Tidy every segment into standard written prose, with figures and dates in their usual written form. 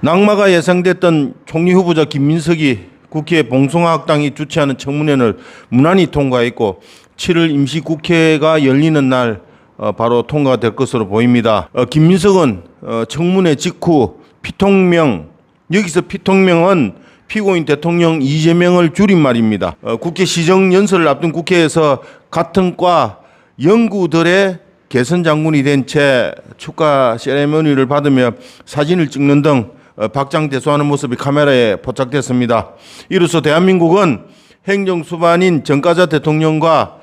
낙마가 예상됐던 총리 후보자 김민석이 국회 봉숭아학당이 주최하는 청문회를 무난히 통과했고 7월 임시국회가 열리는 날 바로 통과가 될 것으로 보입니다. 김민석은 청문회 직후 피통명, 여기서 피통명은 피고인 대통령 이재명을 줄임말입니다. 국회 시정연설을 앞둔 국회에서 같은 과 연구들의 개선 장군이 된 채 축하 세레머니를 받으며 사진을 찍는 등 박장대소하는 모습이 카메라에 포착됐습니다. 이로써 대한민국은 행정수반인 정가자 대통령과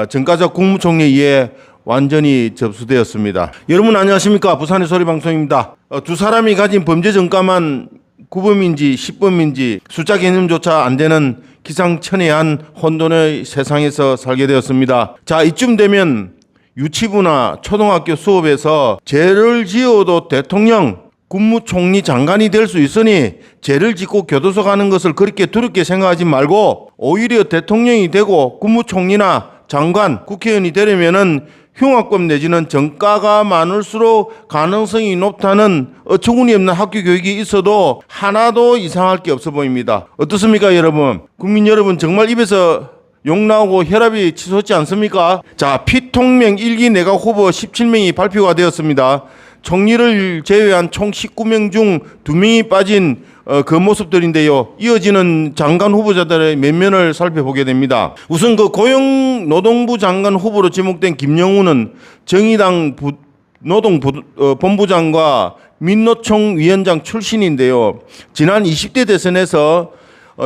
정가자 국무총리에 의해 완전히 접수되었습니다. 여러분 안녕하십니까? 부산의 소리방송입니다. 두 사람이 가진 범죄 전과만 9범인지 10범인지 숫자 개념조차 안 되는 기상천외한 혼돈의 세상에서 살게 되었습니다. 자, 이쯤 되면 유치부나 초등학교 수업에서 죄를 지어도 대통령, 국무총리 장관이 될 수 있으니 죄를 짓고 교도소 가는 것을 그렇게 두렵게 생각하지 말고 오히려 대통령이 되고 국무총리나 장관, 국회의원이 되려면은 흉악범 내지는 전과가 많을수록 가능성이 높다는 어처구니 없는 학교 교육이 있어도 하나도 이상할 게 없어 보입니다. 어떻습니까, 여러분? 국민 여러분 정말 입에서 욕 나오고 혈압이 치솟지 않습니까? 자, 피통명 1기 내각 후보 17명이 발표가 되었습니다. 총리를 제외한 총 19명 중 2명이 빠진 그 모습들인데요. 이어지는 장관 후보자들의 면면을 살펴보게 됩니다. 우선 그 고용노동부 장관 후보로 지목된 김영우는 정의당 노동본부장과 민노총 위원장 출신인데요. 지난 20대 대선에서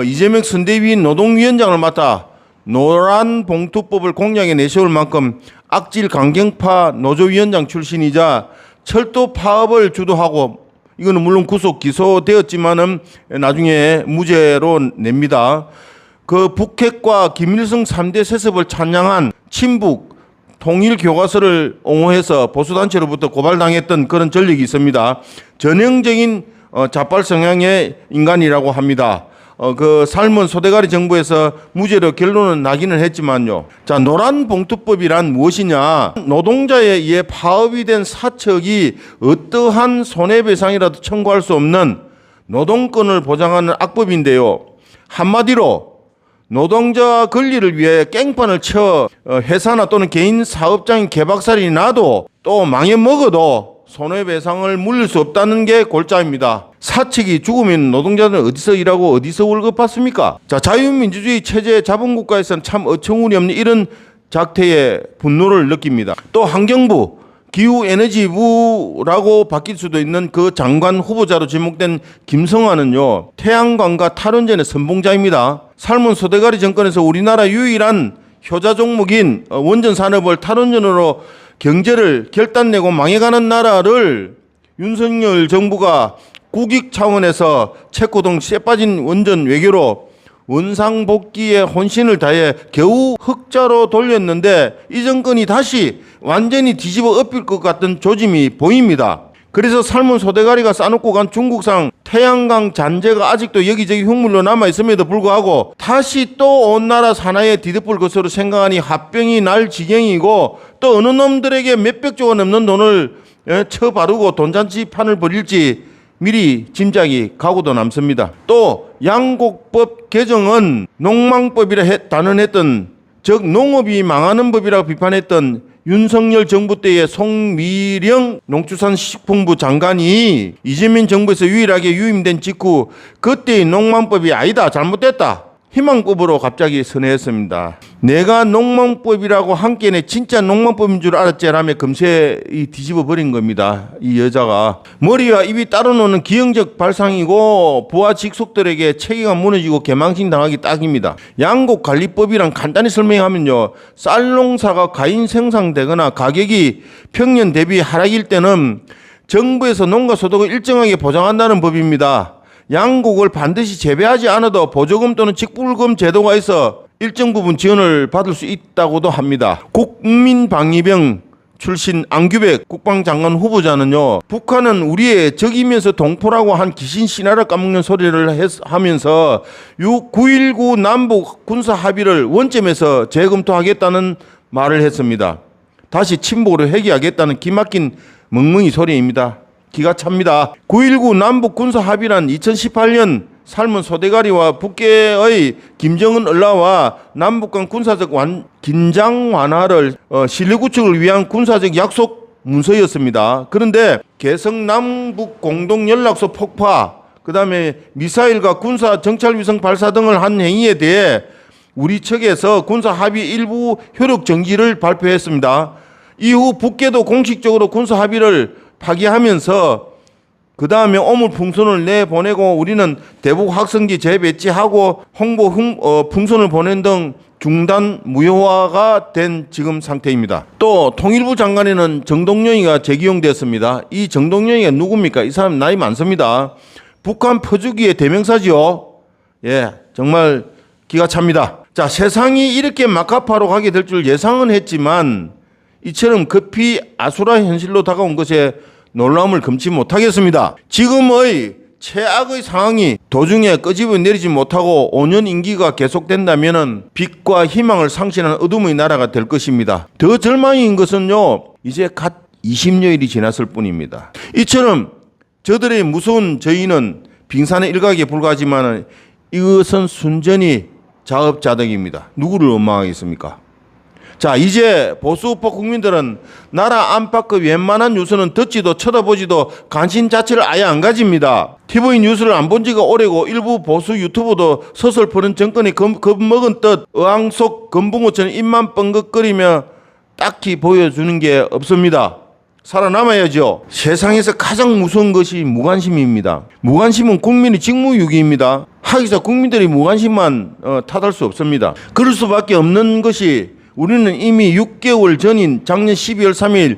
이재명 선대위인 노동위원장을 맡아 노란봉투법을 공약에 내세울 만큼 악질 강경파 노조위원장 출신이자 철도 파업을 주도하고 이거는 물론 구속 기소되었지만은 나중에 무죄로 냅니다. 그 북핵과 김일성 3대 세습을 찬양한 친북 통일 교과서를 옹호해서 보수단체로부터 고발당했던 그런 전력이 있습니다. 전형적인 좌빨 성향의 인간이라고 합니다. 그 삶은 소대가리 정부에서 무죄로 결론은 나기는 했지만요. 자, 노란봉투법이란 무엇이냐? 노동자에 의해 파업이 된 사측이 어떠한 손해배상이라도 청구할 수 없는 노동권을 보장하는 악법인데요. 한마디로 노동자 권리를 위해 깽판을 쳐 회사나 또는 개인 사업장인 개박살이 나도 또 망해먹어도 손해배상을 물릴 수 없다는 게 골자입니다. 사측이 죽으면 노동자들은 어디서 일하고 어디서 월급 받습니까? 자, 자유민주주의 체제 자본국가에서는 참 어처구니 없는 이런 작태에 분노를 느낍니다. 또 환경부, 기후에너지부라고 바뀔 수도 있는 그 장관 후보자로 지목된 김성환은요, 태양광과 탈원전의 선봉자입니다. 삶은 소대가리 정권에서 우리나라 유일한 효자 종목인 원전 산업을 탈원전으로 경제를 결단내고 망해가는 나라를 윤석열 정부가 국익 차원에서 체코 등 쇠빠진 원전 외교로 원상복귀에 혼신을 다해 겨우 흑자로 돌렸는데 이 정권이 다시 완전히 뒤집어 엎일 것 같은 조짐이 보입니다. 그래서 삶은 소대가리가 싸놓고 간 중국산 태양광 잔재가 아직도 여기저기 흉물로 남아있음에도 불구하고 다시 또 온 나라 산하에 뒤덮을 것으로 생각하니 합병이 날 지경이고 또 어느 놈들에게 몇백조가 넘는 돈을 쳐바르고 돈잔치 판을 벌일지 미리 짐작이 가고도 남습니다. 또 양곡법 개정은 농망법이라 단언했던, 즉 농업이 망하는 법이라고 비판했던 윤석열 정부 때의 송미령 농축산식품부 장관이 이재명 정부에서 유일하게 유임된 직후 그때의 농망법이 아니다, 잘못됐다, 희망법으로 갑자기 선회했습니다. 내가 농망법이라고 한 게네 진짜 농망법인 줄 알았지라며 금세 뒤집어 버린 겁니다. 이 여자가 머리와 입이 따로 노는 기형적 발상이고 부하 직속들에게 체계가 무너지고 개망신 당하기 딱입니다. 양곡관리법이란 간단히 설명하면요, 쌀 농사가 과잉 생산되거나 가격이 평년 대비 하락일 때는 정부에서 농가 소득을 일정하게 보장한다는 법입니다. 양곡을 반드시 재배하지 않아도 보조금 또는 직불금 제도가 있어 일정 부분 지원을 받을 수 있다고도 합니다. 국민방위병 출신 안규백 국방장관 후보자는요, 북한은 우리의 적이면서 동포라고 한 귀신 신화를 까먹는 소리를 하면서 9.19 남북 군사 합의를 원점에서 재검토하겠다는 말을 했습니다. 다시 친북으로 회귀하겠다는 기막힌 멍멍이 소리입니다. 기가 찹니다. 9.19 남북 군사 합의란 2018년 삶은 소대가리와 북계의 김정은 을라와 남북 간 군사적 긴장 완화를 실리 구축을 위한 군사적 약속 문서였습니다. 그런데 개성 남북 공동 연락소 폭파, 그다음에 미사일과 군사 정찰 위성 발사 등을 한 행위에 대해 우리 측에서 군사 합의 일부 효력 정지를 발표했습니다. 이후 북계도 공식적으로 군사 합의를 파기하면서 그 다음에 오물풍선을 내보내고 우리는 대북 학생지 재배치하고 홍보 풍선을 보낸 등 중단 무효화가 된 지금 상태입니다. 또 통일부 장관에는 정동영이가 재기용됐습니다. 이 정동영이가 누굽니까? 이 사람 나이 많습니다. 북한 퍼주기의 대명사지요. 예, 정말 기가 찹니다. 자, 세상이 이렇게 막가파로 가게 될 줄 예상은 했지만 이처럼 급히 아수라 현실로 다가온 것에 놀라움을 금치 못하겠습니다. 지금의 최악의 상황이 도중에 끄집어 내리지 못하고 5년 임기가 계속된다면 빛과 희망을 상실한 어둠의 나라가 될 것입니다. 더 절망인 것은요, 이제 갓 20여일이 지났을 뿐입니다. 이처럼 저들의 무서운 저희는 빙산의 일각에 불과하지만 이것은 순전히 자업자득입니다. 누구를 원망하겠습니까? 자, 이제 보수우파 국민들은 나라 안팎의 웬만한 뉴스는 듣지도 쳐다보지도 관심 자체를 아예 안 가집니다. TV 뉴스를 안 본 지가 오래고 일부 보수 유튜브도 서슬프는 정권이 겁먹은 듯 어항 속 금붕어처럼 입만 뻥긋거리며 딱히 보여주는 게 없습니다. 살아남아야죠. 세상에서 가장 무서운 것이 무관심입니다. 무관심은 국민의 직무유기입니다. 하기사 국민들이 무관심만 탓할 수 없습니다. 그럴 수밖에 없는 것이 우리는 이미 6개월 전인 작년 12월 3일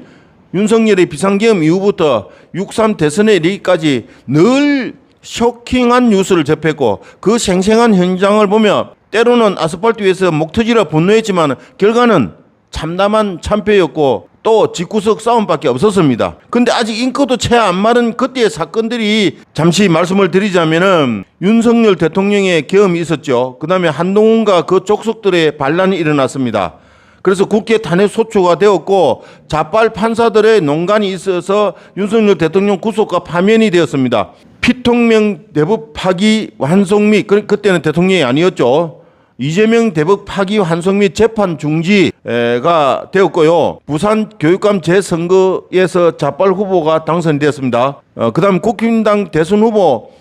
윤석열의 비상계엄 이후부터 6.3 대선에 이르기까지 늘 쇼킹한 뉴스를 접했고 그 생생한 현장을 보며 때로는 아스팔트 위에서 목 터지려 분노했지만 결과는 참담한 참패였고 또 집구석 싸움밖에 없었습니다. 근데 아직 잉크도 채 안 마른 그때의 사건들이 잠시 말씀을 드리자면은 윤석열 대통령의 계엄이 있었죠. 그 다음에 한동훈과 그 족속들의 반란이 일어났습니다. 그래서 국회 탄핵 소추가 되었고 자빨 판사들의 농간이 있어서 윤석열 대통령 구속과 파면이 되었습니다. 피통령 대법 파기 환송 및 그때는 대통령이 아니었죠. 이재명 대법 파기 환송 및 재판 중지가 되었고요. 부산 교육감 재선거에서 자빨 후보가 당선되었습니다. 그 다음 국힘당 대선 후보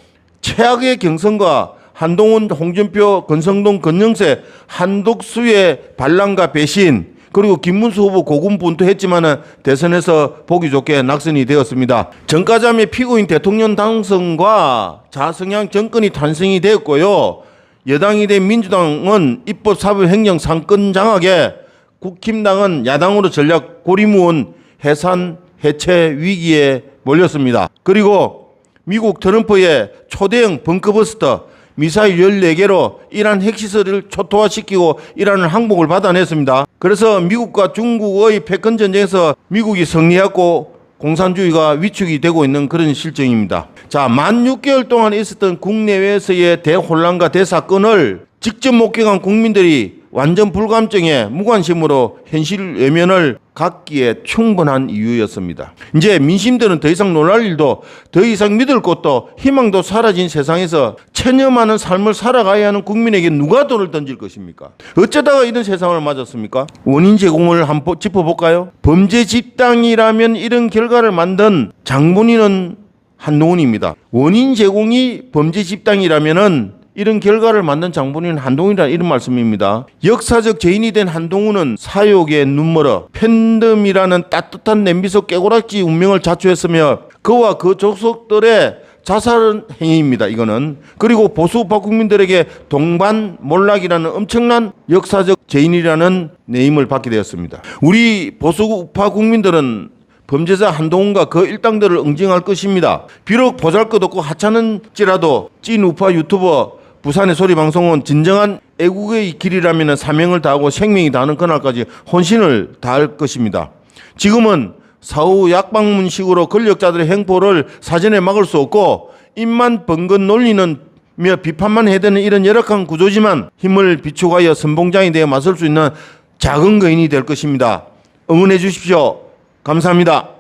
최악의 경선과 한동훈, 홍준표, 권성동, 권영세, 한독수의 반란과 배신, 그리고 김문수 후보 고군분투했지만 대선에서 보기 좋게 낙선이 되었습니다. 정가자매 피고인 대통령 당선과 자성향 정권이 탄생이 되었고요. 여당이 된 민주당은 입법, 사법, 행정 상권 장악에 국힘당은 야당으로 전략 고리무원 해산, 해체 위기에 몰렸습니다. 그리고 미국 트럼프의 초대형 벙커버스터 미사일 14개로 이란 핵시설을 초토화시키고 이란을 항복을 받아냈습니다. 그래서 미국과 중국의 패권 전쟁에서 미국이 승리했고 공산주의가 위축이 되고 있는 그런 실정입니다. 자, 만 6개월 동안 있었던 국내외에서의 대혼란과 대사건을 직접 목격한 국민들이 완전 불감증에 무관심으로 현실 외면을 갖기에 충분한 이유였습니다. 이제 민심들은 더 이상 놀랄 일도 더 이상 믿을 것도 희망도 사라진 세상에서 천여 많은 삶을 살아가야 하는 국민에게 누가 돈을 던질 것입니까? 어쩌다가 이런 세상을 맞았습니까? 원인 제공을 한번 짚어볼까요? 범죄 집단이라면 이런 결과를 만든 장본인은 한동훈입니다. 원인 제공이 범죄 집단이라면은 이런 결과를 만든 장본인은 한동훈이라는 이런 말씀입니다. 역사적 죄인이 된 한동훈은 사욕에 눈멀어 팬덤이라는 따뜻한 냄비 속 깨고락지 운명을 자초했으며 그와 그 족속들의 자살 행위입니다. 이거는. 그리고 보수우파 국민들에게 동반몰락이라는 엄청난 역사적 죄인이라는 네임을 받게 되었습니다. 우리 보수우파 국민들은 범죄자 한동훈과 그 일당들을 응징할 것입니다. 비록 보잘것없고 하찮은지라도 찐 우파 유튜버 부산의 소리방송은 진정한 애국의 길이라면 사명을 다하고 생명이 다하는 그날까지 혼신을 다할 것입니다. 지금은 사후 약방문식으로 권력자들의 행포를 사전에 막을 수 없고 입만 번건 놀리는 며 비판만 해대는 이런 열악한 구조지만 힘을 비축하여 선봉장이 되어 맞설 수 있는 작은 거인이 될 것입니다. 응원해 주십시오. 감사합니다.